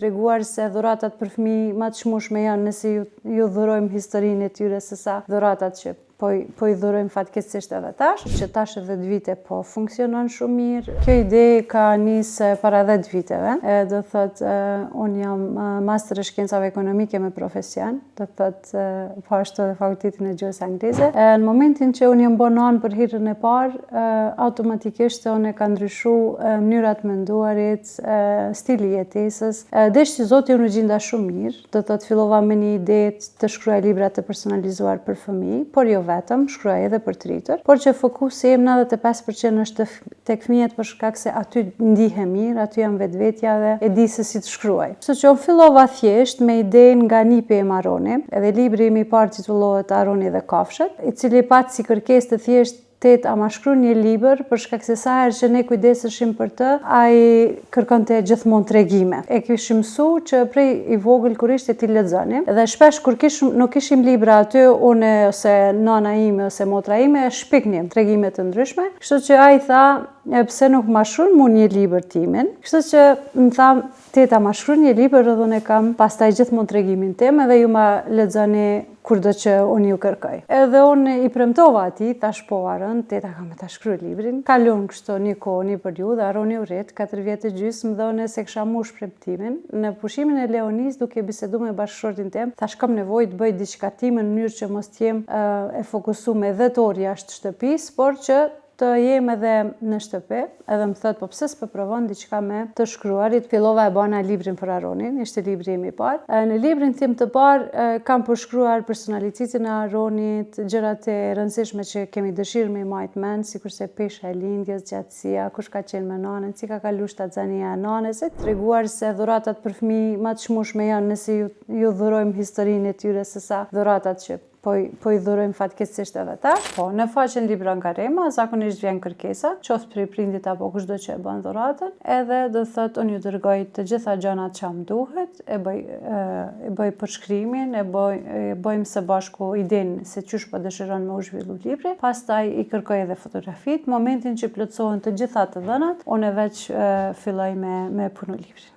treguar se dhuratat për fëmijë më të çmueshme janë nëse ju dhurojmë historinë e tyre se sa dhuratat që po i dhurojmë fatkeqësisht edhe tash, që tash 10 vite po funksionon shumë mirë. Kjo ide ka nisë para 10 viteve. Do thot, unë jam master e shkencave ekonomike me profesion, do thot, po ashtu edhe fakultetin e gjuhës angleze. Në momentin që unë jam bonon për herën e parë, automatikisht unë ka ndryshuar mënyrat menduarit, stili i jetesës. Desh që Zoti unë gjinda shumë mirë, do thot fillova me një ide të shkruaj libra të personalizuar për fëmijë, por jo vetëm, shkruaj edhe për të rritur, por që fokusi im 95% është tek fëmijët për shkak se aty ndihem mirë, aty jam vetvetja dhe e di se si të shkruaj. Kështu që unë fillova thjesht me idenë nga nipi e Aroni, edhe libri im i parë titullohet Aroni dhe Kafshët, i cili pat si kërkesë të thjesht a ma shkru një libër, për shkak se sa herë që ne kujdeseshim për të, ai kërkonte gjithmonë tregime. E kishim mësu që prej i vogël kur ishte ti lexonim, dhe shpesh kur nuk kishim libra aty, une ose nana ime ose motra ime, shpiknim tregime të ndryshme. Kështu që ai tha, pse nuk ma shkruan mu një libër timin. Kështu që më tha, teta ma shkruan një libër edhe unë kam pastaj gjithmonë tregimin tim edhe ju ma lexoni kurdo që unë ju kërkoj. Edhe unë i premtova atij, thash po Aron, teta ka me ta shkruaj librin. Kalon kështu një kohë, një periudhë, Aroni u rrit 4 vjet e gjysmë dhe unë se kisha mbush premtimin. Në pushimin e Leonis, duke biseduar me bashkëshortin tim, thash kam nevojë të bëj diçka time në mënyrë që mos të jem e fokusuar edhe të orë jashtë shtëpisë, por që të jem edhe në shtëpi, edhe më thot, po pse s'po provon diçka me të shkruarit. Fillova e bana librin për Aronin, ishte libri im i parë. Në librin tim të parë kam përshkruar personalitetin e Aronit, gjërat e rëndësishme që kemi dëshirë me i majt mend, sikurse pesha e lindjes, gjatësia, kush ka qenë me nanën, si ka kaluar shtatzania e nanës, e treguar se dhuratat për fëmijë më të çmueshme janë nëse ju dhurojmë historinë e tyre se sa dhuratat që po i dhurojmë fatkeqësisht edhe tash. Po, në faqen Libra nga Rema, zakonisht vjen kërkesa, qoftë prej prindit apo kushdo që e bën dhuratën, edhe do thot unë ju dërgoj të gjitha gjanat që më duhet, e bëj përshkrimin, e bëjmë së bashku idenë se çysh po dëshiron me u zhvillu libri, pastaj i kërkoj edhe fotografit, momentin që plotësohen të gjitha të dhënat, unë veç filloj me punu librin.